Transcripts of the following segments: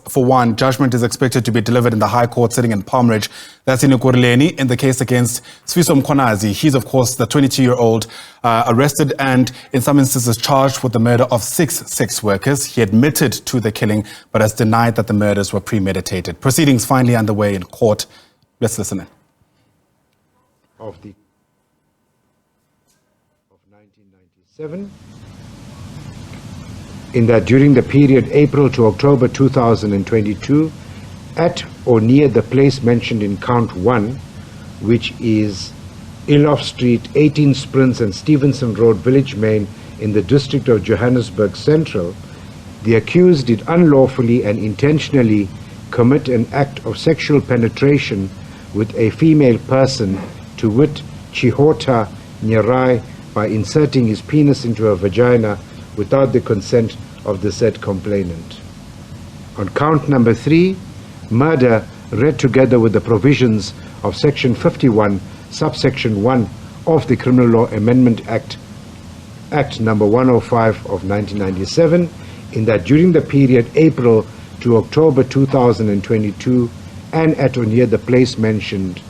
for one, judgment is expected to be delivered in the High Court sitting in Palm Ridge. That's in Ekurhuleni, in the case against Sifiso Mkhwanazi. He's, of course, the 22-year-old arrested and, in some instances, charged with the murder of six sex workers. He admitted to the killing, but has denied that the murders were premeditated. Proceedings finally underway in court. Let's listen in. Of 1997, in that during the period April to October 2022, at or near the place mentioned in count 1, which is Ilof Street, 18 Sprints and Stevenson Road, Village Main, in the district of Johannesburg Central, the accused did unlawfully and intentionally commit an act of sexual penetration with a female person, to wit, Chihota Nyarai, by inserting his penis into her vagina without the consent of the said complainant. On count number 3, murder, read together with the provisions of Section 51, subsection 1 of the Criminal Law Amendment Act, Act number 105 of 1997, in that during the period April to October 2022, and at or near the place mentioned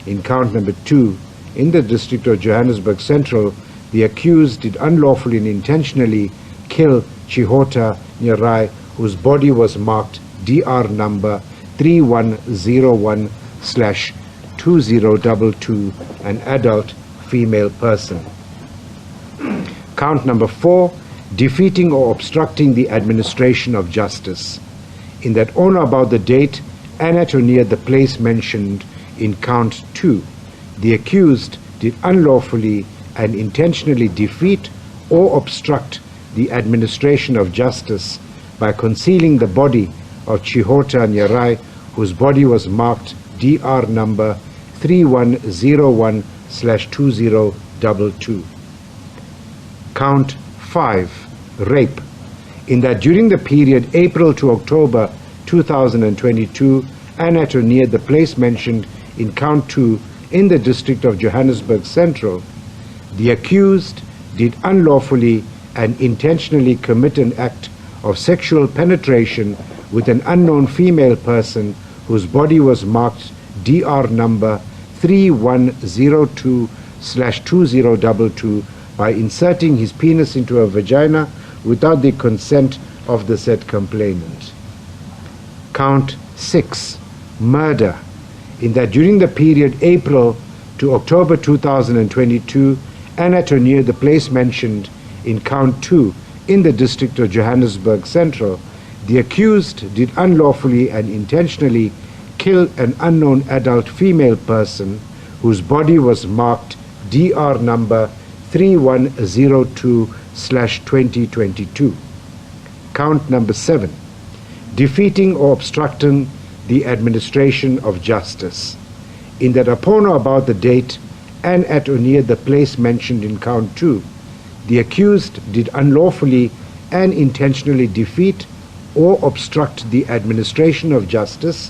in count number 2, in the district of Johannesburg Central, the accused did unlawfully and intentionally kill Chihota Nyarai, whose body was marked DR number 3101/2022, an adult female person. Count number 4, defeating or obstructing the administration of justice, in that on or about the date and at or near the place mentioned in count 2, the accused did unlawfully and intentionally defeat or obstruct the administration of justice by concealing the body of Chihota Nyarai, whose body was marked DR number 3101/2022. Count 5, rape, in that during the period April to October 2022, and at or near the place mentioned in count 2 in the district of Johannesburg Central, the accused did unlawfully and intentionally commit an act of sexual penetration with an unknown female person, whose body was marked DR number 3102/2022, by inserting his penis into her vagina without the consent of the said complainant. Count 6, murder, in that during the period April to October 2022, and at or near the place mentioned in count 2 in the district of Johannesburg Central, the accused did unlawfully and intentionally kill an unknown adult female person, whose body was marked DR number 3102/2022. Count number 7, defeating or obstructing the administration of justice, in that upon or about the date and at or near the place mentioned in count 2, the accused did unlawfully and intentionally defeat or obstruct the administration of justice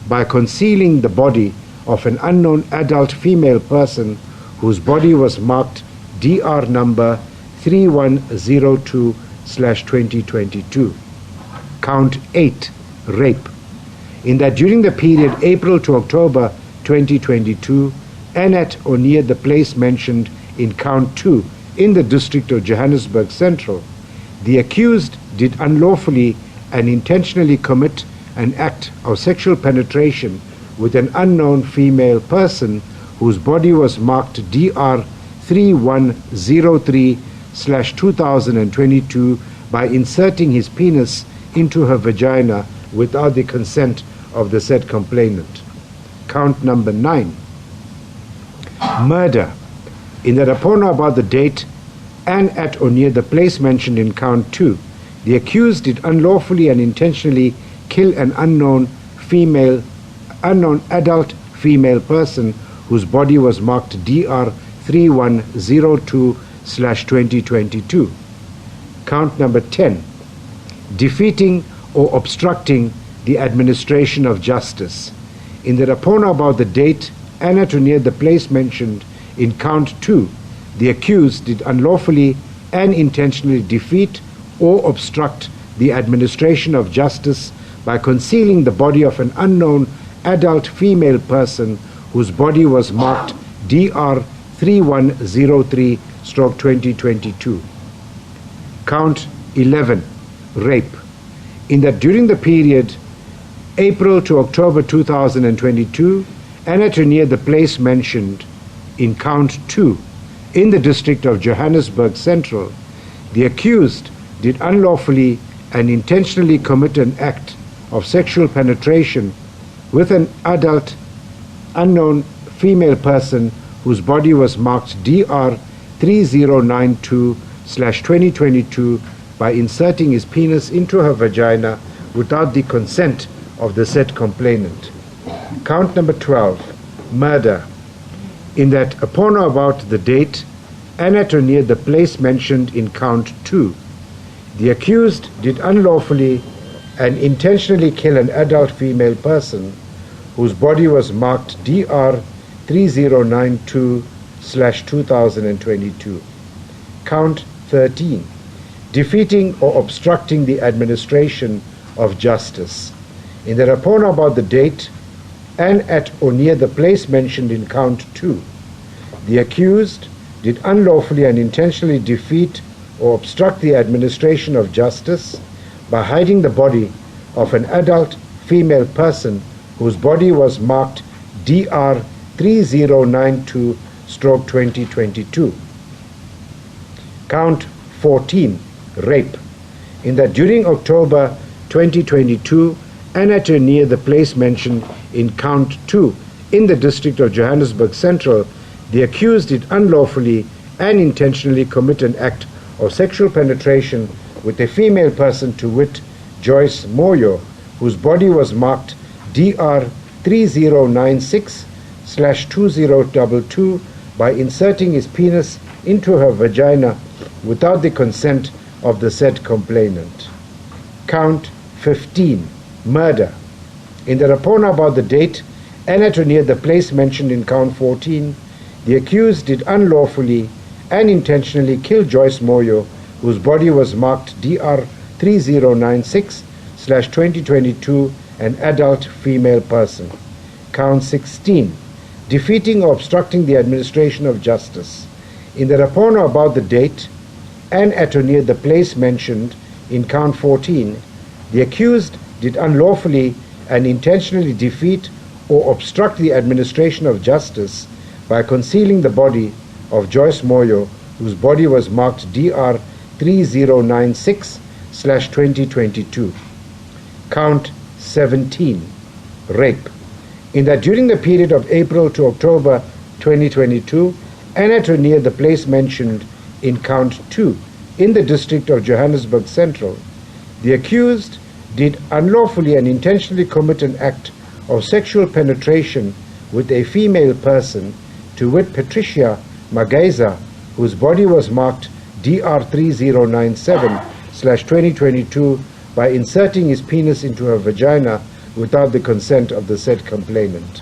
by concealing the body of an unknown adult female person, whose body was marked DR number 3102/2022. Count 8, rape, in that during the period April to October 2022, and at or near the place mentioned in count 2 in the district of Johannesburg Central, the accused did unlawfully and intentionally commit an act of sexual penetration with an unknown female person, whose body was marked DR 3103/2022, by inserting his penis into her vagina without the consent of the said complainant. Count number 9, murder, in that upon or about the date and at or near the place mentioned in count 2, the accused did unlawfully and intentionally kill an unknown adult female person, whose body was marked DR 3102/2022. Count number 10, defeating or obstructing the administration of justice, in that upon or about the date and at or near the place mentioned in count 2, the accused did unlawfully and intentionally defeat or obstruct the administration of justice by concealing the body of an unknown adult female person whose body was marked DR 3103/2022. Count 11, rape, in that during the period April to October 2022 and at or near the place mentioned in count 2 in the district of Johannesburg Central, the accused did unlawfully and intentionally commit an act of sexual penetration with an adult unknown female person whose body was marked DR 3092/2022 by inserting his penis into her vagina without the consent of the said complainant. Count number 12, murder, in that upon or about the date and at or near the place mentioned in count 2, the accused did unlawfully and intentionally kill an adult female person whose body was marked DR 3092/2022. Count 13, defeating or obstructing the administration of justice, in that upon or about the date and at or near the place mentioned in count 2, the accused did unlawfully and intentionally defeat or obstruct the administration of justice by hiding the body of an adult female person whose body was marked DR 3092/2022. Count 14, rape, in that during October 2022 and at or near the place mentioned in count 2 in the district of Johannesburg Central, the accused did unlawfully and intentionally commit an act of sexual penetration with a female person, to wit, Joyce Moyo, whose body was marked DR 3096/2022 by inserting his penis into her vagina without the consent of the said complainant. Count 15, murder, in that upon or about the date and at or near the place mentioned in count 14, the accused did unlawfully and intentionally kill Joyce Moyo, whose body was marked DR 3096/2022, an adult female person. Count 16, defeating or obstructing the administration of justice, in that upon or about the date and at or near the place mentioned in count 14, the accused did unlawfully and intentionally defeat or obstruct the administration of justice by concealing the body of Joyce Moyo, whose body was marked DR 3096/2022. Count 17, rape, in that during the period of April to October 2022 and at or near the place mentioned in count 2 in the district of Johannesburg Central, the accused did unlawfully and intentionally commit an act of sexual penetration with a female person, to wit, Patricia Magaiza, whose body was marked DR 3097/2022 by inserting his penis into her vagina without the consent of the said complainant.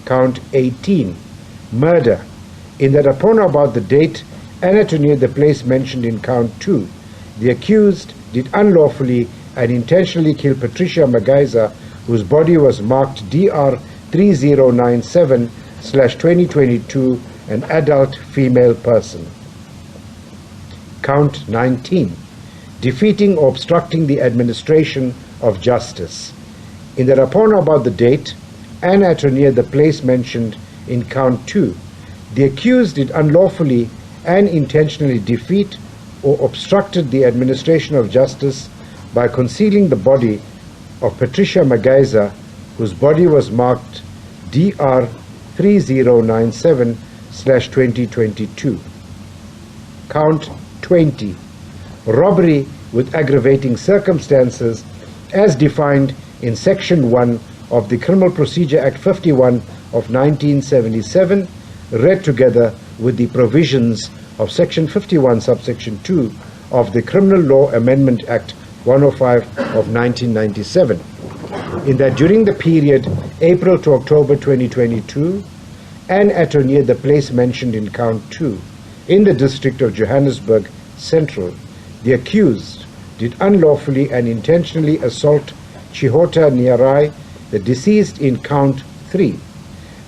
Count 18, murder, in that upon or about the date and at or near the place mentioned in count 2, the accused did unlawfully and intentionally kill Patricia Magaiza, whose body was marked DR 3097/2022, an adult female person. Count 19, defeating or obstructing the administration of justice, in that upon or about the date and at or near the place mentioned in count 2, the accused did unlawfully and intentionally defeat or obstructed the administration of justice by concealing the body of Patricia Magaiza, whose body was marked DR 3097/2022. Count 20, robbery with aggravating circumstances as defined in Section 1 of the Criminal Procedure Act 51 of 1977, read together with the provisions of Section 51 subsection 2 of the Criminal Law Amendment Act 105 of 1997, in that during the period April to October 2022 and at or near the place mentioned in count 2 in the district of Johannesburg Central, the accused did unlawfully and intentionally assault Chihota Niarai, the deceased in count 3,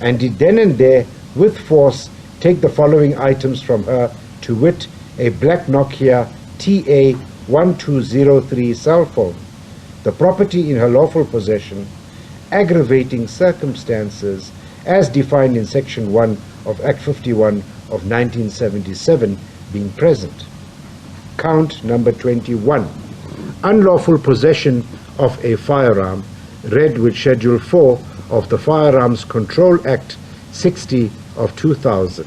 and did then and there with force take the following items from her, to wit, a black Nokia TA1203 cell phone, the property in her lawful possession, aggravating circumstances as defined in Section 1 of Act 51 of 1977 being present. Count number 21, unlawful possession of a firearm, read with Schedule 4 of the Firearms Control Act 60 of 2000,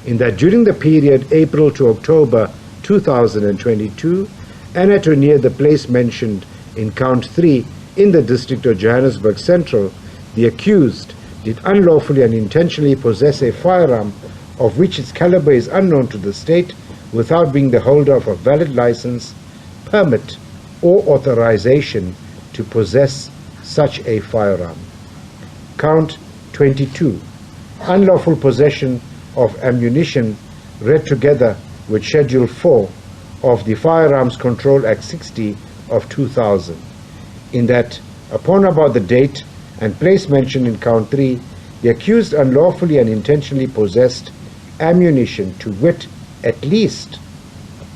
in that during the period April to October 2022, and at or near the place mentioned in count 3 in the district of Johannesburg Central, the accused did unlawfully and intentionally possess a firearm of which its caliber is unknown to the state, without being the holder of a valid license, permit, or authorization to possess such a firearm. Count 22, unlawful possession of ammunition, read together with Schedule 4 of the Firearms Control Act 60 of 2000, in that upon about the date and place mentioned in count 3, the accused unlawfully and intentionally possessed ammunition, to wit, at least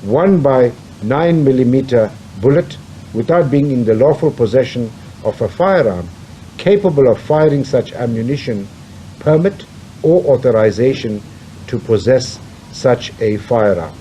1 by 9mm bullet, without being in the lawful possession of a firearm capable of firing such ammunition, permit, or authorization to possess such a firearm.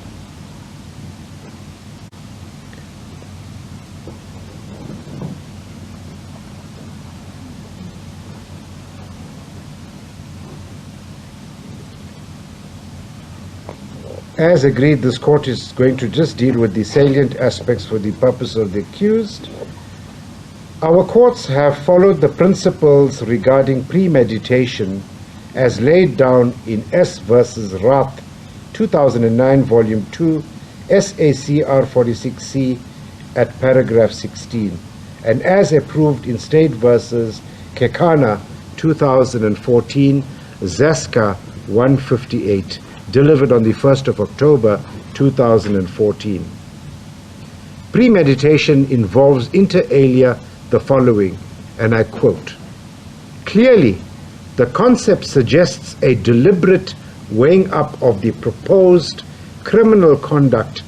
As agreed, this court is going to just deal with the salient aspects for the purpose of the accused. Our courts have followed the principles regarding premeditation as laid down in S versus Rath, 2009, Volume 2, SACR 46C at paragraph 16, and as approved in State versus Kekana, 2014, Zaska 158, delivered on the 1st of October 2014. Premeditation involves inter alia the following, and I quote, "Clearly, the concept suggests a deliberate weighing up of the proposed criminal conduct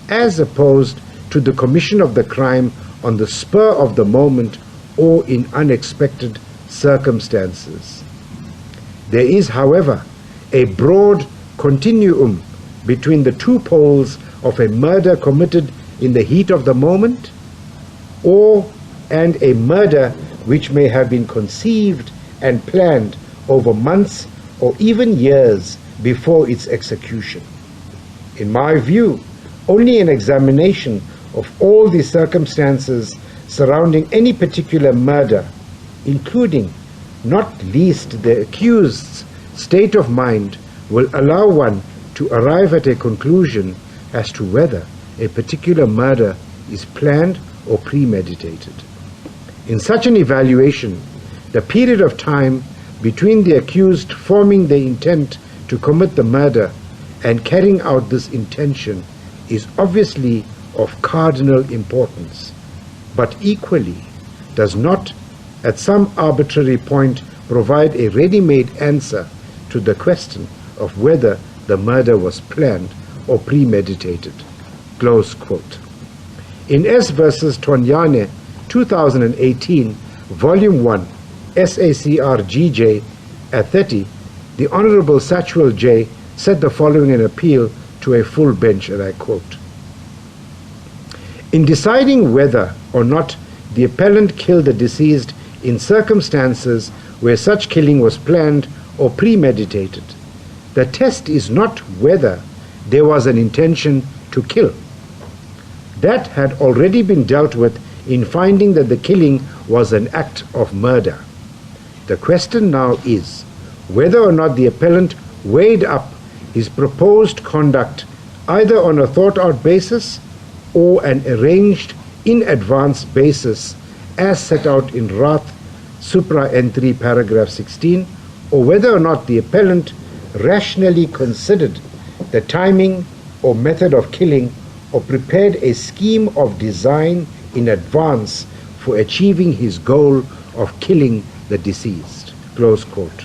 as opposed to the commission of the crime on the spur of the moment or in unexpected circumstances. There is, however, a broad continuum between the two poles of a murder committed in the heat of the moment and a murder which may have been conceived and planned over months or even years before its execution. In my view, only an examination of all the circumstances surrounding any particular murder, including not least the accused's state of mind, will allow one to arrive at a conclusion as to whether a particular murder is planned or premeditated. In such an evaluation, the period of time between the accused forming the intent to commit the murder and carrying out this intention is obviously of cardinal importance, but equally does not at some arbitrary point provide a ready-made answer to the question of whether the murder was planned or premeditated." Close quote. In S versus Tonyane, 2018, Volume 1, SACR GJ at 30, the Honorable Satchwell J. said the following in appeal to a full bench, and I quote, "In deciding whether or not the appellant killed the deceased in circumstances where such killing was planned or premeditated, the test is not whether there was an intention to kill. That had already been dealt with in finding that the killing was an act of murder. The question now is whether or not the appellant weighed up his proposed conduct either on a thought-out basis or an arranged in advance basis as set out in Rath Supra N3 paragraph 16, or whether or not the appellant rationally considered the timing or method of killing or prepared a scheme of design in advance for achieving his goal of killing the deceased. Close quote.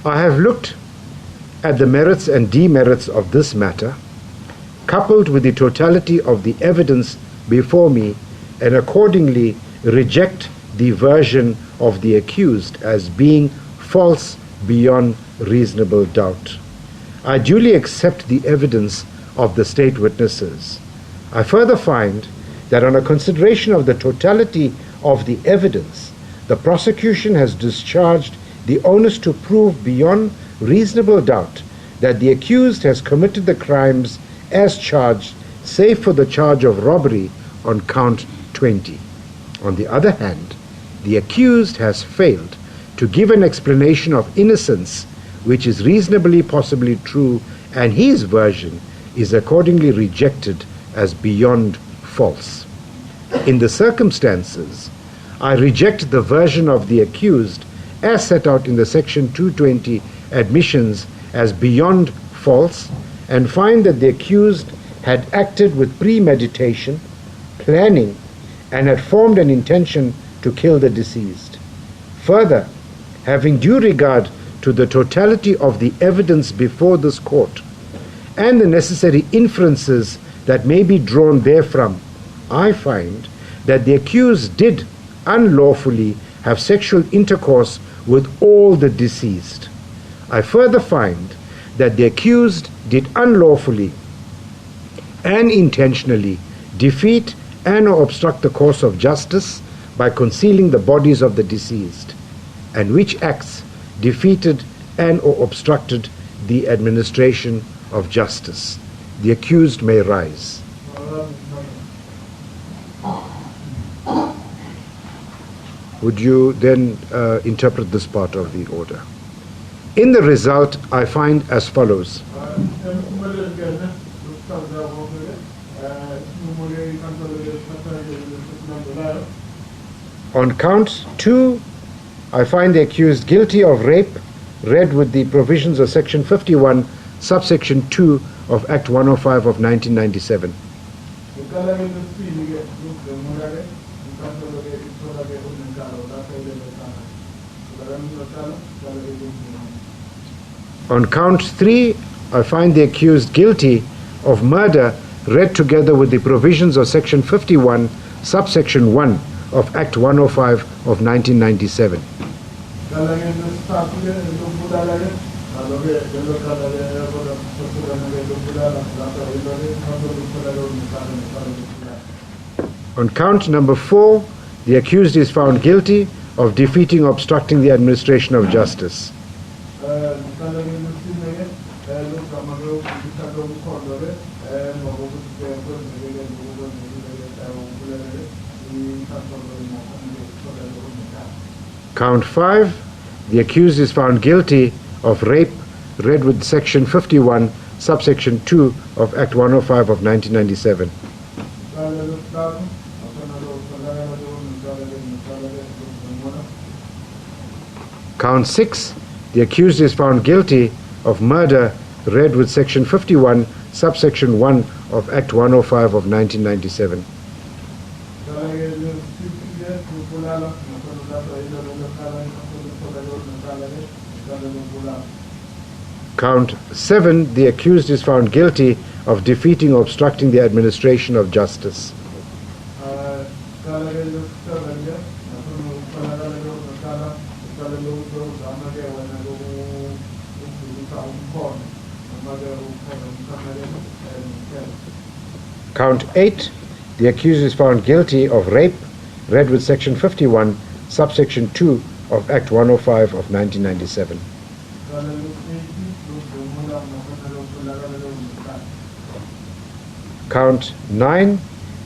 I have looked at the merits and demerits of this matter, coupled with the totality of the evidence before me, and accordingly reject the version of the accused as being false beyond reasonable doubt. I duly accept the evidence of the state witnesses. I further find that on a consideration of the totality of the evidence, the prosecution has discharged the onus to prove beyond reasonable doubt that the accused has committed the crimes as charged, save for the charge of robbery on count 20. On the other hand, the accused has failed to give an explanation of innocence which is reasonably possibly true, and his version is accordingly rejected as beyond false. In the circumstances, I reject the version of the accused as set out in the section 220 admissions as beyond false, and find that the accused had acted with premeditation, planning, and had formed an intention to kill the deceased. Further, having due regard to the totality of the evidence before this court and the necessary inferences that may be drawn therefrom, I find that the accused did unlawfully have sexual intercourse with all the deceased. I further find that the accused did unlawfully and intentionally defeat and or obstruct the course of justice by concealing the bodies of the deceased, and which acts defeated and or obstructed the administration of justice. The accused may rise. Would you then interpret this part of the order? In the result, I find as follows. On count 2, I find the accused guilty of rape, read with the provisions of section 51, subsection 2 of Act 105 of 1997. On count 3, I find the accused guilty of murder, read together with the provisions of section 51, subsection 1 of Act 105 of 1997. On count number 4, the accused is found guilty of defeating or obstructing the administration of justice. Count 5, the accused is found guilty of rape, read with section 51, subsection 2 of Act 105 of 1997. Count 6, the accused is found guilty of murder, read with section 51, subsection 1 of Act 105 of 1997. Count 7, the accused is found guilty of defeating or obstructing the administration of justice. Count 8, the accused is found guilty of rape, read with section 51, subsection 2 of Act 105 of 1997. Count 9,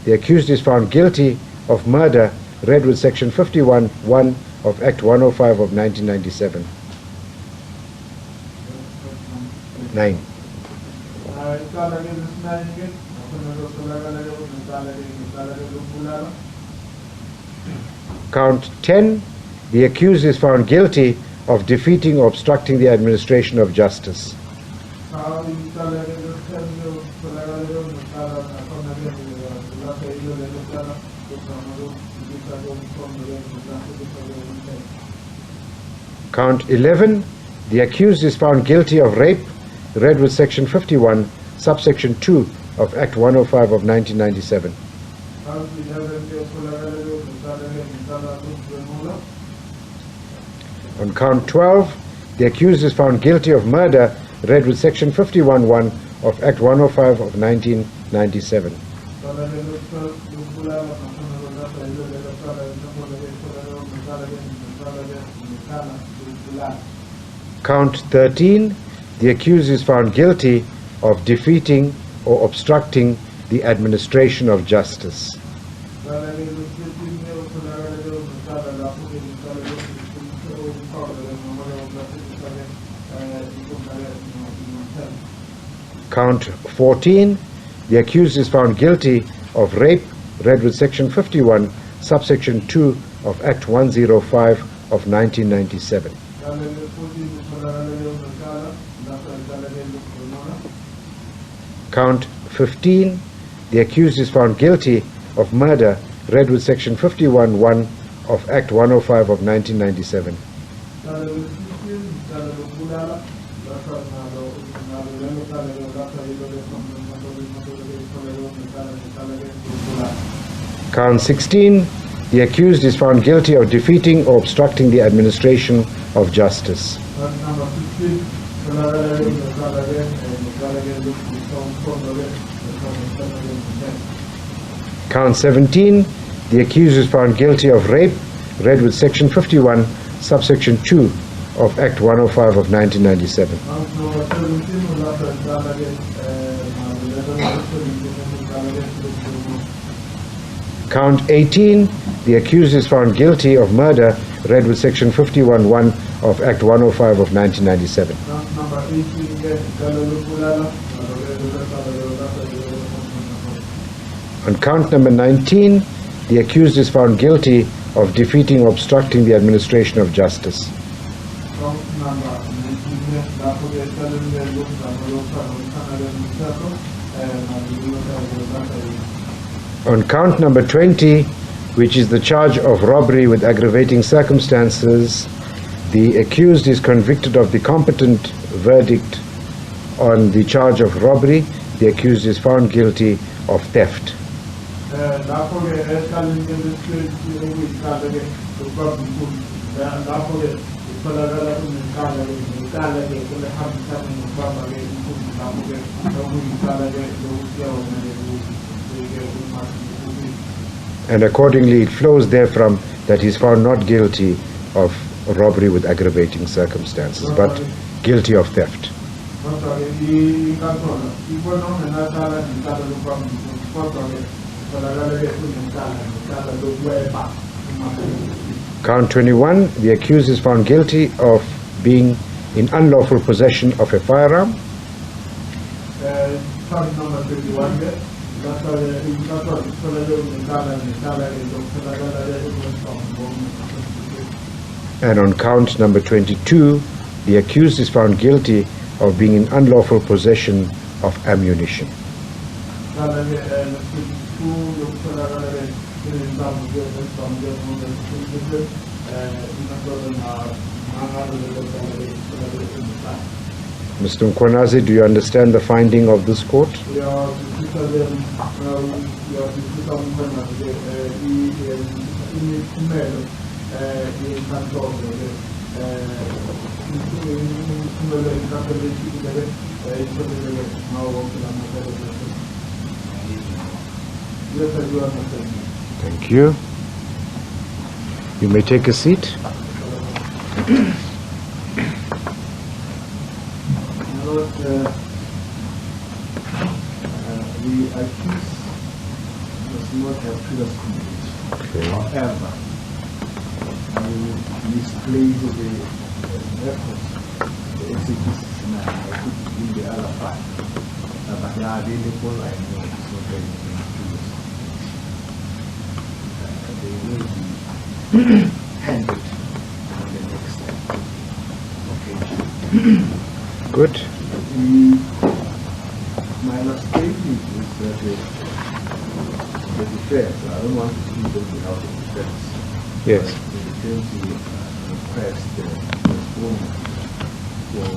the accused is found guilty of murder, read with section 51(1) of Act 105 of 1997. 9. Count 10, the accused is found guilty of defeating or obstructing the administration of justice. Count 11, the accused is found guilty of rape, read with section 51, subsection 2 of Act 105 of 1997. On count 12, the accused is found guilty of murder, read with section 51(1) of Act 105 of 1997. Count 13, the accused is found guilty of defeating or obstructing the administration of justice. Count 14, the accused is found guilty of rape, read with section 51, subsection 2 of Act 105 of 1997. Count 15, the accused is found guilty of murder, read with section 51(1) of Act 105 of 1997. Count 16, the accused is found guilty of defeating or obstructing the administration of justice. Count 17, the accused is found guilty of rape, read with section 51, subsection 2 of Act 105 of 1997. Count 18, the accused is found guilty of murder, read with section 51(1) of Act 105 of 1997. On count number 19, the accused is found guilty of defeating or obstructing the administration of justice. On count number 20, which is the charge of robbery with aggravating circumstances, the accused is convicted of the competent verdict on the charge of robbery. The accused is found guilty of theft. And accordingly it flows therefrom that he is found not guilty of robbery with aggravating circumstances, but guilty of theft. Count 21, the accused is found guilty of being in unlawful possession of a firearm. And on count number 22, the accused is found guilty of being in unlawful possession of ammunition. Mr. Mkhwanazi, do you understand the finding of this court? Thank you. You may take a seat. The accused does not have previous conviction. However, you misplace the records, the executions now. I could be the other part. But they are available, I know it's not very previous. They will be handed on the next occasion. Good. My last statement is that the defense, I don't want to speak on behalf of the defense. Yes. The defense will request postponement for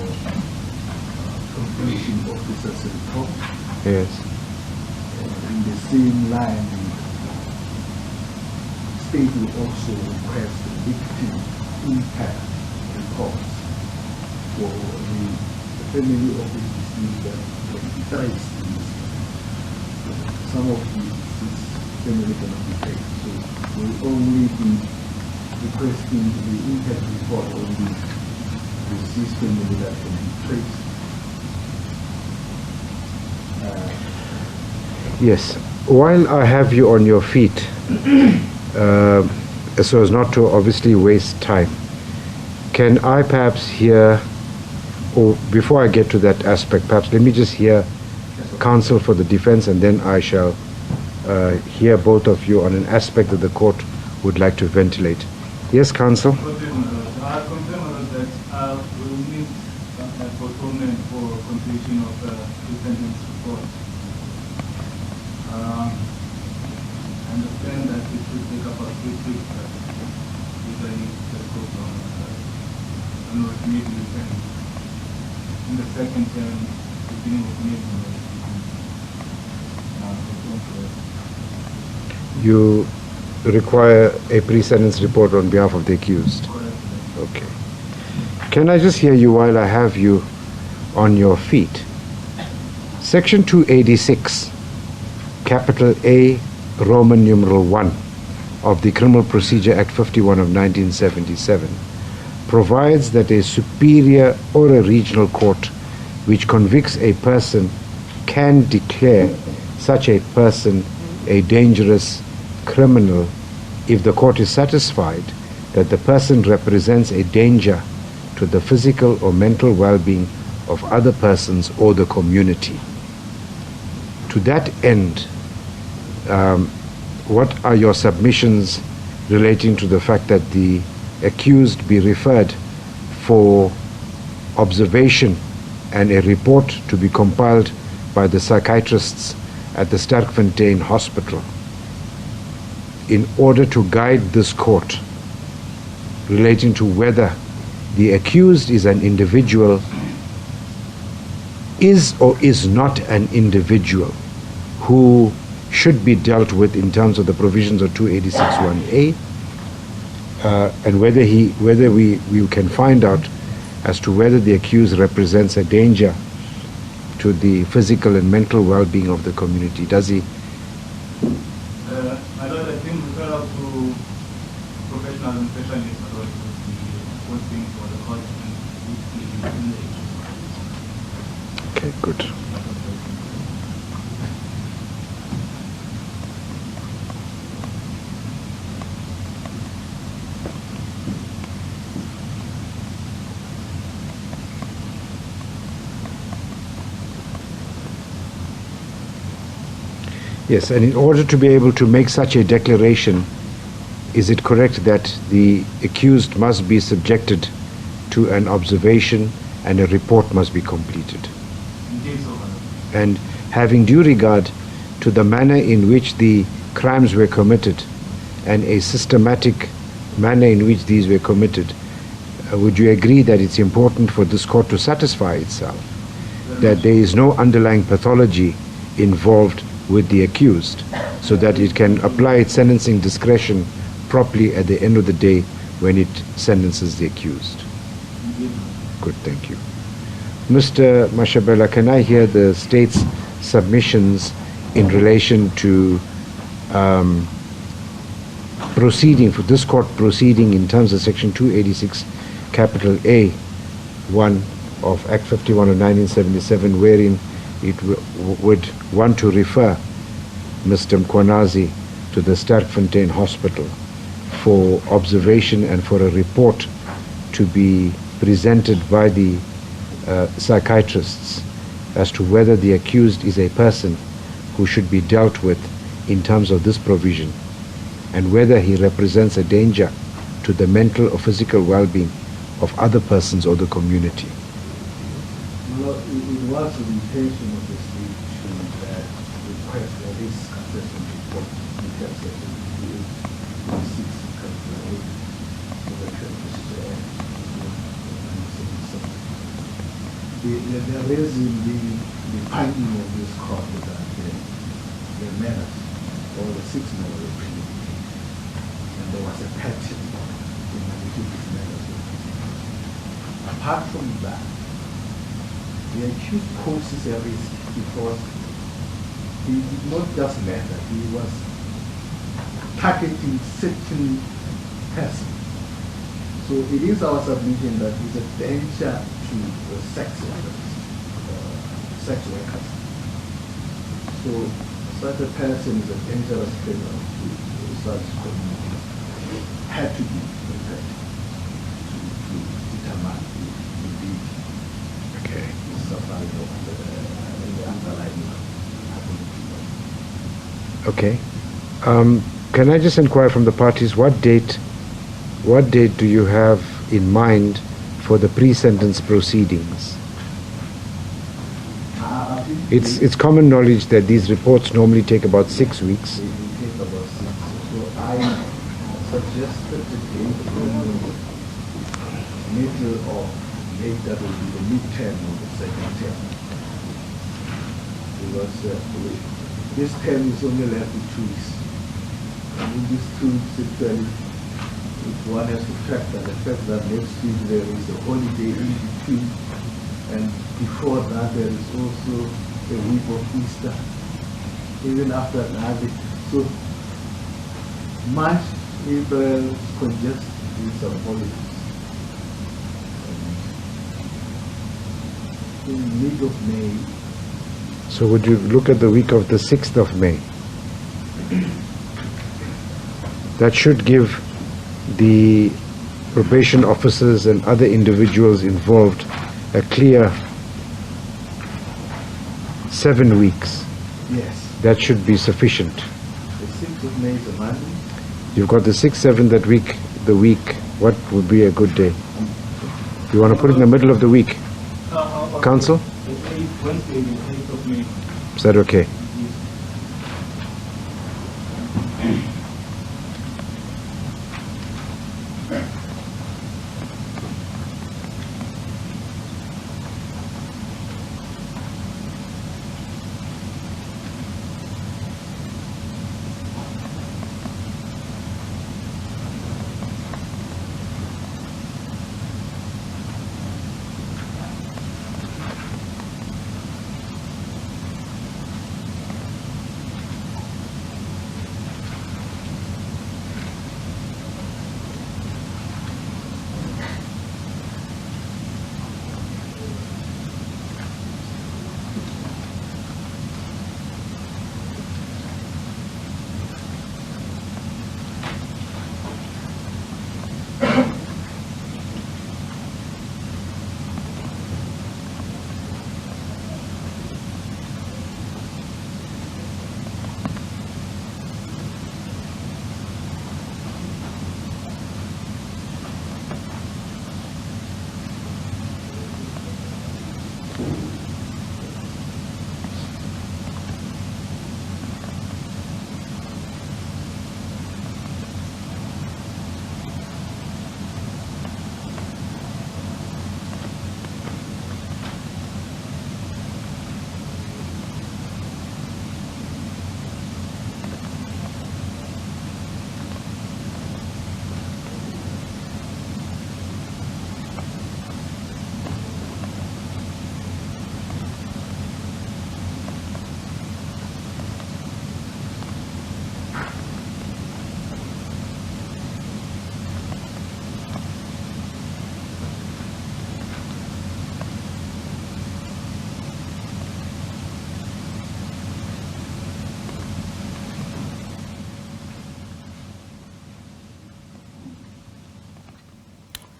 completion of officers' report. Yes. In the same line, the state will also request victim impact reports for the family of the deceased and traced. Some of the family cannot be paid, so we'll only be requesting the impact report on the deceased family that can be traced. Yes. While I have you on your feet, so as not to obviously waste time, can I perhaps hear, or before I get to that aspect, perhaps let me just hear counsel for the defense, and then I shall hear both of you on an aspect that the court would like to ventilate. Yes, counsel? Our concern was that we will need a postponement for completion of the defendant's report. I understand that it will take about 3 weeks, but usually just go from mid-week and in the second term, beginning of mid-week. You require a pre-sentence report on behalf of the accused? Correct. Okay. Can I just hear you while I have you on your feet? Section 286, capital A, Roman numeral 1 of the Criminal Procedure Act 51 of 1977 provides that a superior or a regional court which convicts a person can declare such a person a dangerous criminal if the court is satisfied that the person represents a danger to the physical or mental well-being of other persons or the community. To that end, what are your submissions relating to the fact that the accused be referred for observation and a report to be compiled by the psychiatrists at the Sterkfontein Hospital in order to guide this court relating to whether the accused is an individual, is or is not an individual who should be dealt with in terms of the provisions of 286(1)(a, and whether we can find out as to whether the accused represents a danger to the physical and mental well-being of the community. Does he? My Lord, I think we refer out to professionals and specialists about the posting for the court and Okay, good. Yes, and in order to be able to make such a declaration, is it correct that the accused must be subjected to an observation and a report must be completed? Indeed, so, Madam. And having due regard to the manner in which the crimes were committed and a systematic manner in which these were committed, would you agree that it's important for this court to satisfy itself that there is no underlying pathology involved with the accused, so that it can apply its sentencing discretion properly at the end of the day when it sentences the accused? Good, thank you. Mr. Mashabela, can I hear the state's submissions in relation to proceeding, for this court proceeding in terms of Section 286, capital A, 1 of Act 51 of 1977, wherein it would want to refer Mr. Mkhwanazi to the Sterkfontein Hospital for observation and for a report to be presented by the psychiatrists as to whether the accused is a person who should be dealt with in terms of this provision, and whether he represents a danger to the mental or physical well-being of other persons or the community. Well, it was the intention of the state to request for this assessment report in The reason the finding of this court is that the manners, all the 6 men were premeditated, and there was a pattern in which these manners were premeditated. Apart from that, the accused poses a risk because he did not just murder, he was targeting certain persons. So it is our submission that he's a danger to sex workers. So such a person is a dangerous criminal to such community. Had to be prepared to determine the deed. Okay. Suffering of the underlying Okay. Can I just inquire from the parties, what date do you have in mind for the pre-sentence proceedings? It's common knowledge that these reports normally take about 6 weeks. They take about 6 weeks. So I suggested the date middle of May, that will be the mid-term of the second term. Because this term is only left with 2 weeks. And in these 2 weeks, actually, if one has to factor the fact that next week there is a holiday in between, and before that there is also a week of Easter, even after that. So March, April congest with some holidays. In mid of May. So would you look at the week of the 6th of May? That should give the probation officers and other individuals involved a clear 7 weeks. Yes. That should be sufficient. The 6th of May is a Monday. You've got the 6th, 7th that week, the week. What would be a good day? You want to put it in the middle of the week? Council? Wednesday, the 8th of May. Is that okay?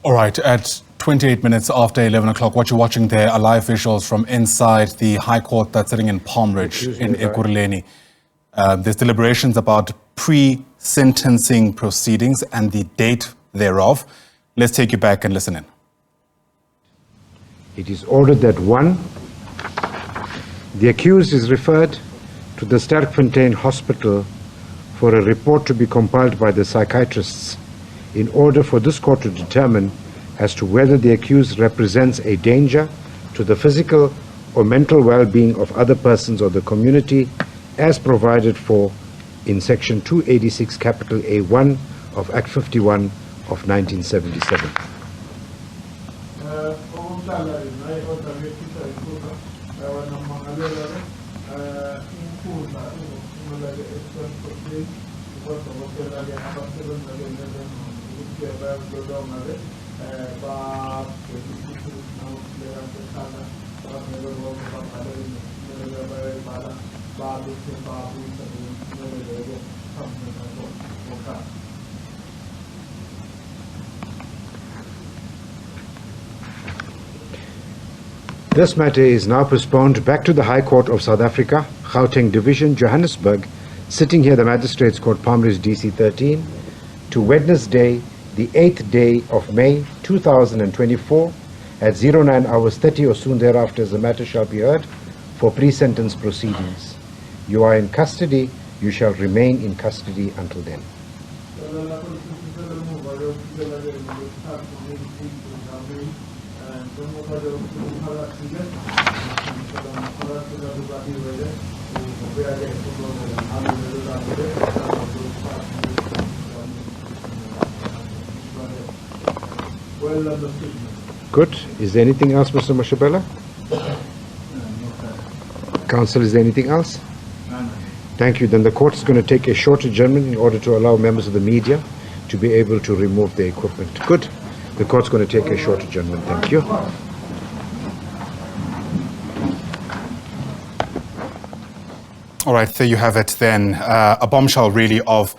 All right, at 28 minutes after 11 o'clock, what you're watching there are live visuals from inside the High Court that's sitting in Palm Ridge in Ekurhuleni. There's deliberations about pre-sentencing proceedings and the date thereof. Let's take you back and listen in. It is ordered that 1, the accused is referred to the Sterkfontein Hospital for a report to be compiled by the psychiatrists in order for this court to determine as to whether the accused represents a danger to the physical or mental well-being of other persons or the community as provided for in Section 286 capital A1 of Act 51 of 1977. This matter is now postponed back to the High Court of South Africa, Gauteng Division, Johannesburg, sitting here the Magistrates Court, Palm Ridge, DC 13, to Wednesday, the 8th day of May 2024 at 09 hours 30 or soon thereafter as the matter shall be heard for pre-sentence proceedings. You are in custody. You shall remain in custody until then. Good. Is there anything else, Mr. Mashabela? Counsel, is there anything else? Thank you. Then the court is going to take a short adjournment in order to allow members of the media to be able to remove their equipment. Good. The court's going to take a short adjournment. Thank you. All right, there you have it then. A bombshell really of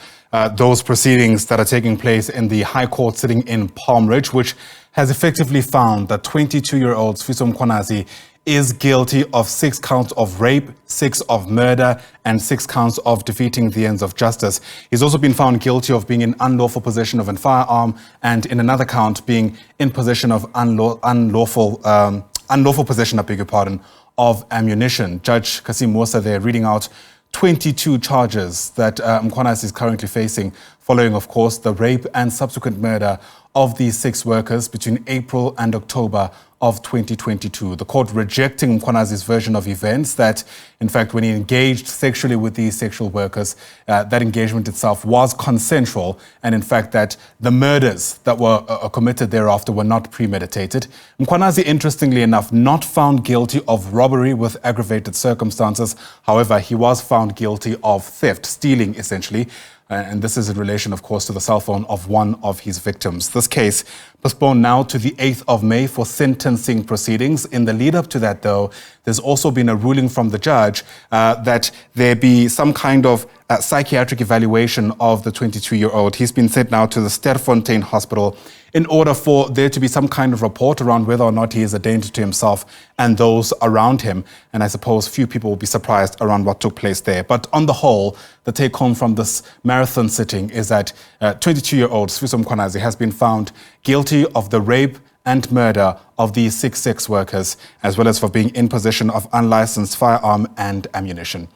those proceedings that are taking place in the High Court sitting in Palm Ridge, which has effectively found that 22-year-old Sifiso Mkhwanazi is guilty of 6 counts of rape, 6 of murder, and 6 counts of defeating the ends of justice. He's also been found guilty of being in unlawful possession of a firearm, and in another count being in possession of unlawful possession, I beg your pardon, of ammunition. Judge Kasim Musa there reading out 22 charges that Mkhwanazi is currently facing, following, of course, the rape and subsequent murder of these 6 workers between April and October of 2022. The court rejecting Mkhwanazi's version of events that, in fact, when he engaged sexually with these sexual workers, that engagement itself was consensual, and in fact that the murders that were committed thereafter were not premeditated. Mkhwanazi, interestingly enough, not found guilty of robbery with aggravated circumstances. However, he was found guilty of theft, stealing essentially. And this is in relation, of course, to the cell phone of one of his victims. This case postponed now to the 8th of May for sentencing proceedings. In the lead up to that, though, there's also been a ruling from the judge that there be some kind of psychiatric evaluation of the 22-year-old. He's been sent now to the Sterfontein Hospital in order for there to be some kind of report around whether or not he is a danger to himself and those around him. And I suppose few people will be surprised around what took place there. But on the whole, the take home from this marathon sitting is that 22-year-old Sifiso Mkhwanazi has been found guilty of the rape and murder of these 6 sex workers, as well as for being in possession of unlicensed firearm and ammunition.